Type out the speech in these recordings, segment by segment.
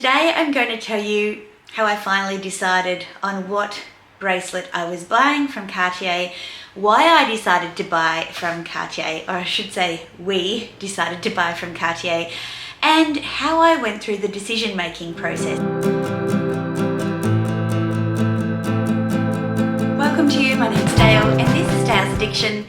Today I'm going to tell you how I finally decided on what bracelet I was buying from Cartier, why I decided to buy from Cartier, or I should say we decided to buy from Cartier, and how I went through the decision-making process. Welcome to you, my name's Dale and this is Dale's Addiction.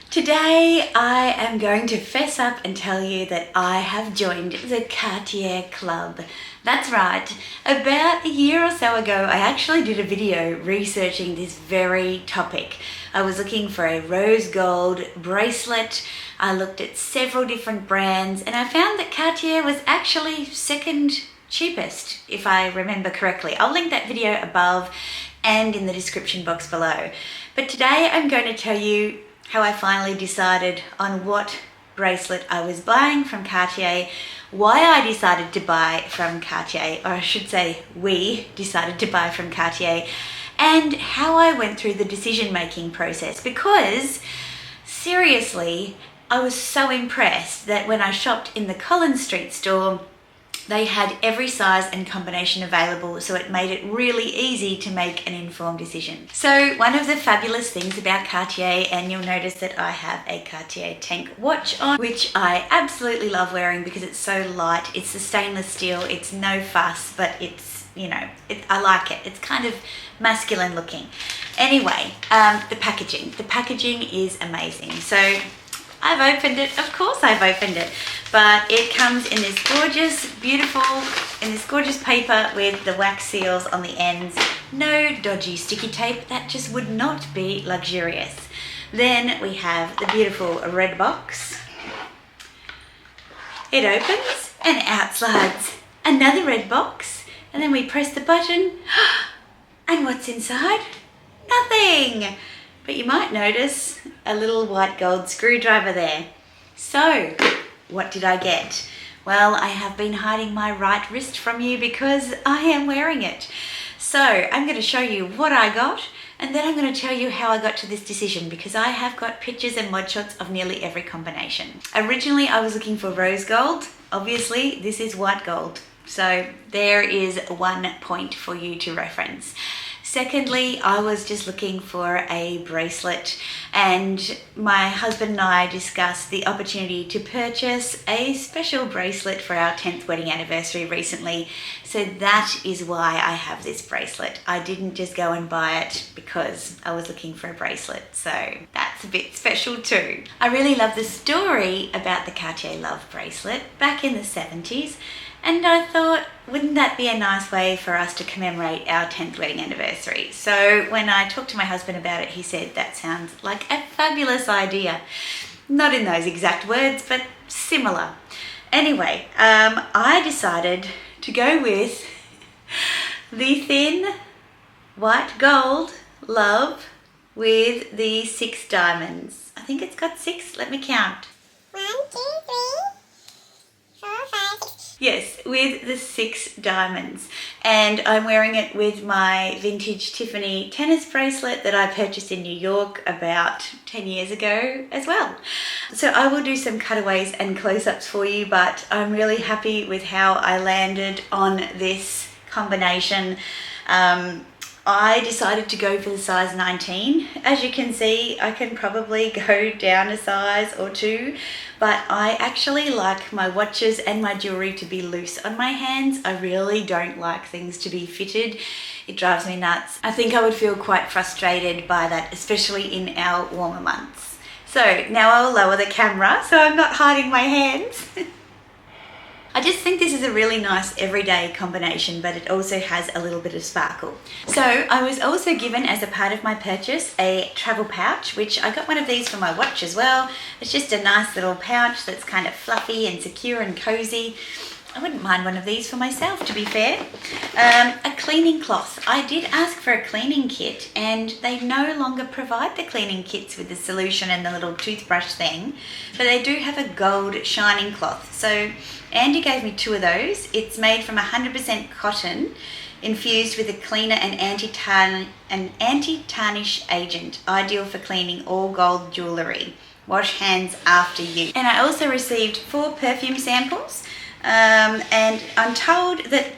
Today I am going to fess up and tell you that I have joined the Cartier Club. That's right, about a year or so ago I actually did a video researching this very topic. I was looking for a rose gold bracelet. I looked at several different brands and I found that Cartier was actually second cheapest, if I remember correctly. I'll link that video above and in the description box below. But today I'm going to tell you how I finally decided on what bracelet I was buying from Cartier, why I decided to buy from Cartier, or I should say we decided to buy from Cartier, and how I went through the decision-making process. Because seriously, I was so impressed that when I shopped in the Collins Street store, they had every size and combination available, so it made it really easy to make an informed decision. So one of the fabulous things about Cartier, and you'll notice that I have a Cartier tank watch on, which I absolutely love wearing because it's so light. It's the stainless steel, it's no fuss, but it's, I like it. It's kind of masculine looking. Anyway, the packaging is amazing. So I've opened it, of course I've opened it, but it comes in this gorgeous, beautiful, gorgeous paper with the wax seals on the ends. No dodgy sticky tape, that just would not be luxurious. Then we have the beautiful red box. It opens and out slides another red box, and then we press the button, and what's inside? Nothing! But you might notice a little white gold screwdriver there. So, what did I get? Well, I have been hiding my right wrist from you because I am wearing it. So, I'm going to show you what I got, and then I'm going to tell you how I got to this decision, because I have got pictures and mod shots of nearly every combination. Originally, I was looking for rose gold. Obviously, this is white gold. So, there is 1 point for you to reference. Secondly, I was just looking for a bracelet, and my husband and I discussed the opportunity to purchase a special bracelet for our 10th wedding anniversary recently. So that is why I have this bracelet. I didn't just go and buy it because I was looking for a bracelet. So that's a bit special too. I really love the story about the Cartier Love bracelet back in the 70s. And I thought, wouldn't that be a nice way for us to commemorate our 10th wedding anniversary? So when I talked to my husband about it, he said, that sounds like a fabulous idea. Not in those exact words, but similar. Anyway, I decided to go with the thin white gold Love with the 6 diamonds. I think it's got 6, let me count. 1, 2, 3, 4, 5, 6. Yes, with the 6 diamonds. And I'm wearing it with my vintage Tiffany tennis bracelet that I purchased in New York about 10 years ago as well. So I will do some cutaways and close-ups for you, but I'm really happy with how I landed on this combination. I decided to go for the size 19. As you can see, I can probably go down a size or 2, but I actually like my watches and my jewelry to be loose on my hands. I really don't like things to be fitted. It drives me nuts. I think I would feel quite frustrated by that, especially in our warmer months. So now I will lower the camera so I'm not hiding my hands. I just think this is a really nice everyday combination, but it also has a little bit of sparkle. So I was also given, as a part of my purchase, a travel pouch, which I got one of these for my watch as well. It's just a nice little pouch that's kind of fluffy and secure and cozy. I wouldn't mind one of these for myself, to be fair. A cleaning cloth. I did ask for a cleaning kit, and they no longer provide the cleaning kits with the solution and the little toothbrush thing, but they do have a gold shining cloth. So Andy gave me 2 of those. It's made from 100% cotton, infused with a cleaner and anti-tarnish agent, ideal for cleaning all gold jewellery. Wash hands after use. And I also received 4 perfume samples. And I'm told that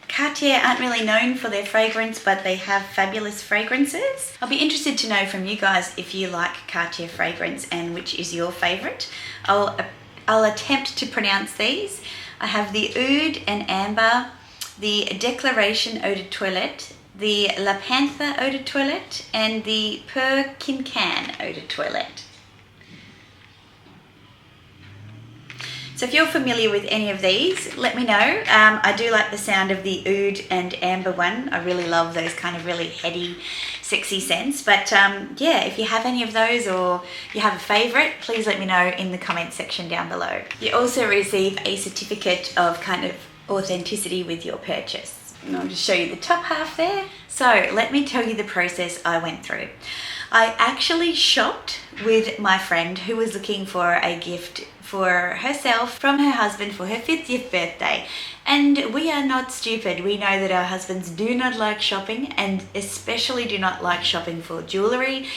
Cartier aren't really known for their fragrance, but they have fabulous fragrances. I'll be interested to know from you guys if you like Cartier fragrance and which is your favourite. I'll attempt to pronounce these. I have the Oud and Amber, the Declaration Eau de Toilette, the La Panther Eau de Toilette, and the Per Quincan Eau de Toilette. So if you're familiar with any of these, let me know. I do like the sound of the Oud and Amber one. I really love those kind of really heady, sexy scents. But yeah, if you have any of those or you have a favourite, please let me know in the comment section down below. You also receive a certificate of kind of authenticity with your purchase. And I'll just show you the top half there. So let me tell you the process I went through. I actually shopped with my friend who was looking for a gift for herself from her husband for her 50th birthday. And we are not stupid. We know that our husbands do not like shopping, and especially do not like shopping for jewellery.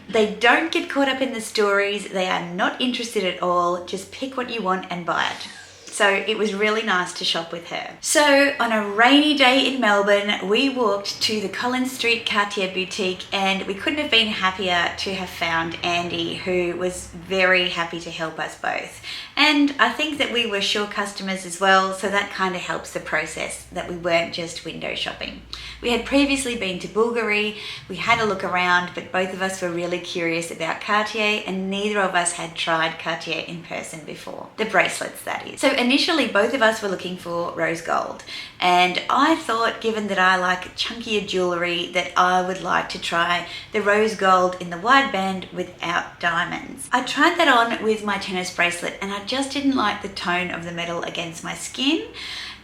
They don't get caught up in the stories. They are not interested at all. Just pick what you want and buy it. So it was really nice to shop with her. So on a rainy day in Melbourne, we walked to the Collins Street Cartier boutique, and we couldn't have been happier to have found Andy, who was very happy to help us both. And I think that we were sure customers as well, so that kind of helps the process, that we weren't just window shopping. We had previously been to Bulgari, we had a look around, but both of us were really curious about Cartier, and neither of us had tried Cartier in person before. The bracelets, that is. So initially, both of us were looking for rose gold, and I thought, given that I like chunkier jewellery, that I would like to try the rose gold in the wide band without diamonds. I tried that on with my tennis bracelet, and I just didn't like the tone of the metal against my skin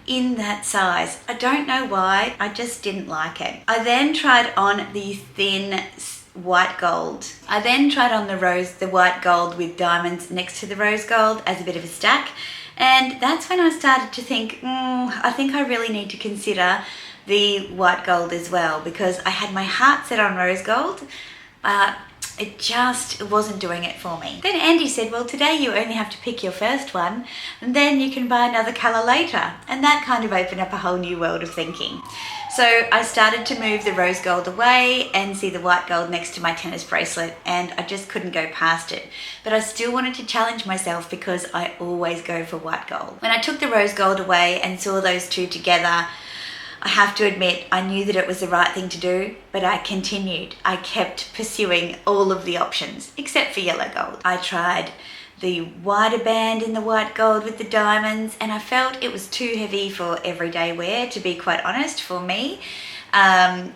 in that size. I don't know why, I just didn't like it. I then tried on the thin white gold. I then tried on the white gold with diamonds next to the rose gold as a bit of a stack. And that's when I started to think, I think I really need to consider the white gold as well, because I had my heart set on rose gold. It just wasn't doing it for me. Then Andy said, well, today you only have to pick your first one, and then you can buy another colour later. And that kind of opened up a whole new world of thinking. So I started to move the rose gold away and see the white gold next to my tennis bracelet, and I just couldn't go past it. But I still wanted to challenge myself, because I always go for white gold. When I took the rose gold away and saw those two together, I have to admit, I knew that it was the right thing to do, but I continued. I kept pursuing all of the options, except for yellow gold. I tried the wider band in the white gold with the diamonds, and I felt it was too heavy for everyday wear, to be quite honest, for me.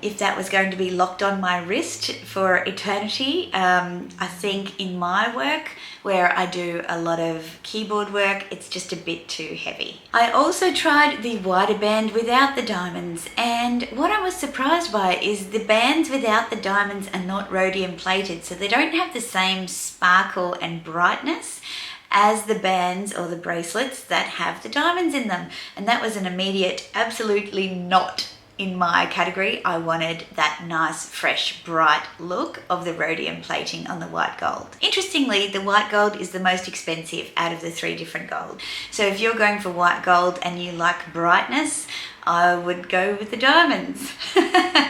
If that was going to be locked on my wrist for eternity, I think in my work, where I do a lot of keyboard work, it's just a bit too heavy. I also tried the wider band without the diamonds, and what I was surprised by is the bands without the diamonds are not rhodium plated, so they don't have the same sparkle and brightness as the bands or the bracelets that have the diamonds in them. And that was an immediate, absolutely not in my category. I wanted that nice, fresh, bright look of the rhodium plating on the white gold. Interestingly, the white gold is the most expensive out of the 3 different gold. So if you're going for white gold and you like brightness, I would go with the diamonds.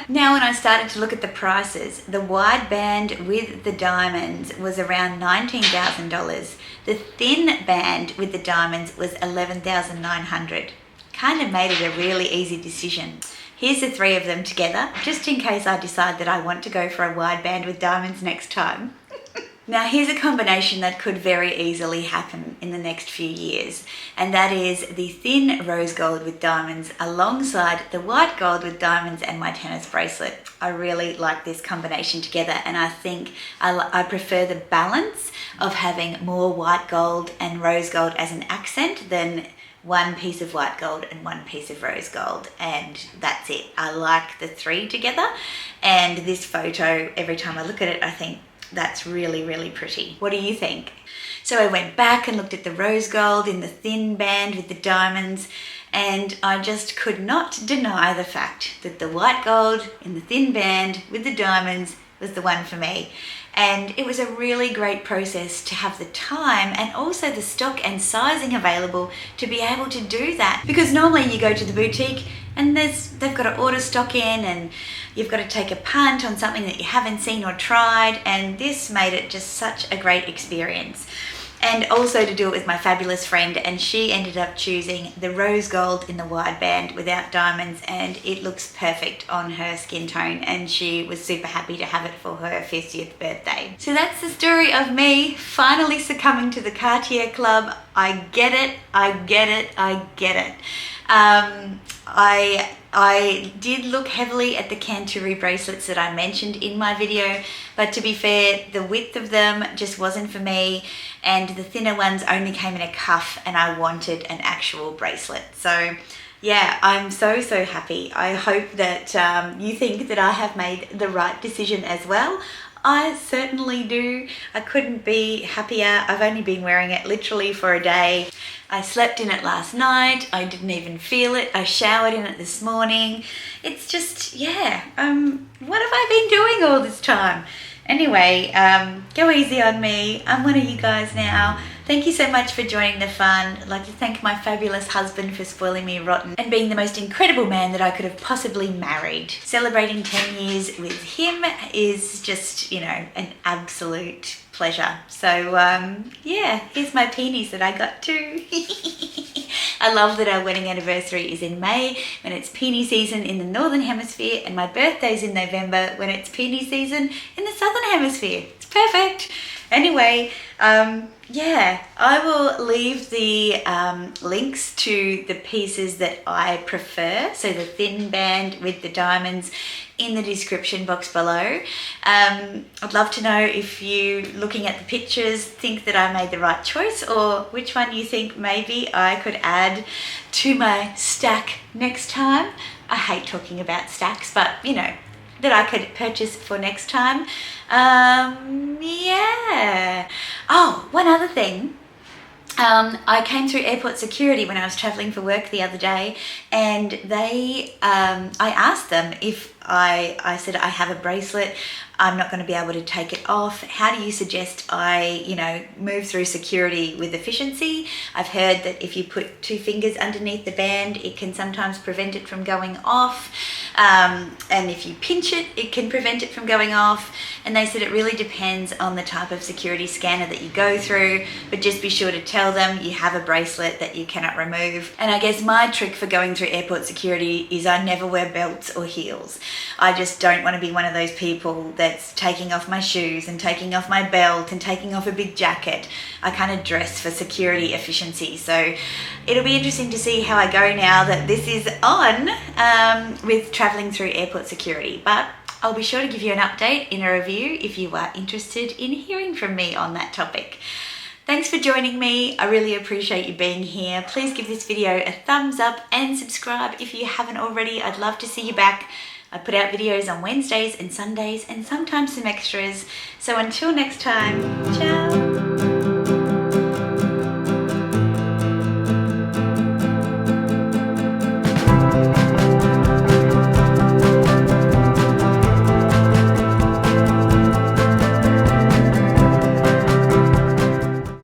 Now when I started to look at the prices, the wide band with the diamonds was around $19,000. The thin band with the diamonds was $11,900. Kind of made it a really easy decision. Here's the 3 of them together, just in case I decide that I want to go for a wide band with diamonds next time. Now here's a combination that could very easily happen in the next few years, and that is the thin rose gold with diamonds alongside the white gold with diamonds and my tennis bracelet. I really like this combination together, and I think I prefer the balance of having more white gold and rose gold as an accent than one piece of white gold and one piece of rose gold, and that's it. I like the 3 together, and this photo, every time I look at it, I think that's really, really pretty. What do you think? So I went back and looked at the rose gold in the thin band with the diamonds, and I just could not deny the fact that the white gold in the thin band with the diamonds was the one for me. And it was a really great process to have the time and also the stock and sizing available to be able to do that. Because normally you go to the boutique and they've got to order stock in and you've got to take a punt on something that you haven't seen or tried, and this made it just such a great experience. And also to do it with my fabulous friend, and she ended up choosing the rose gold in the wide band without diamonds, and it looks perfect on her skin tone, and she was super happy to have it for her 50th birthday. So that's the story of me finally succumbing to the Cartier Club. I get it, I get it, I get it. I did look heavily at the Cartier bracelets that I mentioned in my video, but to be fair, the width of them just wasn't for me, and the thinner ones only came in a cuff, and I wanted an actual bracelet. So yeah, I'm so happy. I hope that you think that I have made the right decision as well. I certainly do. I couldn't be happier. I've only been wearing it literally for a day. I slept in it last night. I didn't even feel it. I showered in it this morning. It's just, yeah, what have I been doing all this time? Anyway, go easy on me. I'm one of you guys now. Thank you so much for joining the fun. I'd like to thank my fabulous husband for spoiling me rotten and being the most incredible man that I could have possibly married. Celebrating 10 years with him is just, you know, an absolute pleasure. So yeah, here's my peonies that I got too. I love that our wedding anniversary is in May when it's peony season in the Northern Hemisphere, and my birthday's in November when it's peony season in the Southern Hemisphere. It's perfect. Anyway, yeah, I will leave the links to the pieces that I prefer, so the thin band with the diamonds, in the description box below. I'd love to know if you, looking at the pictures, think that I made the right choice, or which one you think maybe I could add to my stack next time. I hate talking about stacks, but you know, that I could purchase for next time. Yeah. Oh, one other thing. I came through airport security when I was traveling for work the other day, and they, I asked them if I said I have a bracelet, I'm not going to be able to take it off. How do you suggest I, you know, move through security with efficiency? I've heard that if you put 2 fingers underneath the band, it can sometimes prevent it from going off. And if you pinch it, it can prevent it from going off. And they said it really depends on the type of security scanner that you go through, but just be sure to tell them you have a bracelet that you cannot remove. And I guess my trick for going through airport security is I never wear belts or heels. I just don't want to be one of those people that's taking off my shoes and taking off my belt and taking off a big jacket. I kind of dress for security efficiency. So it'll be interesting to see how I go now that this is on with traveling through airport security. But I'll be sure to give you an update in a review if you are interested in hearing from me on that topic. Thanks for joining me. I really appreciate you being here. Please give this video a thumbs up and subscribe if you haven't already. I'd love to see you back. I put out videos on Wednesdays and Sundays and sometimes some extras. So until next time, ciao.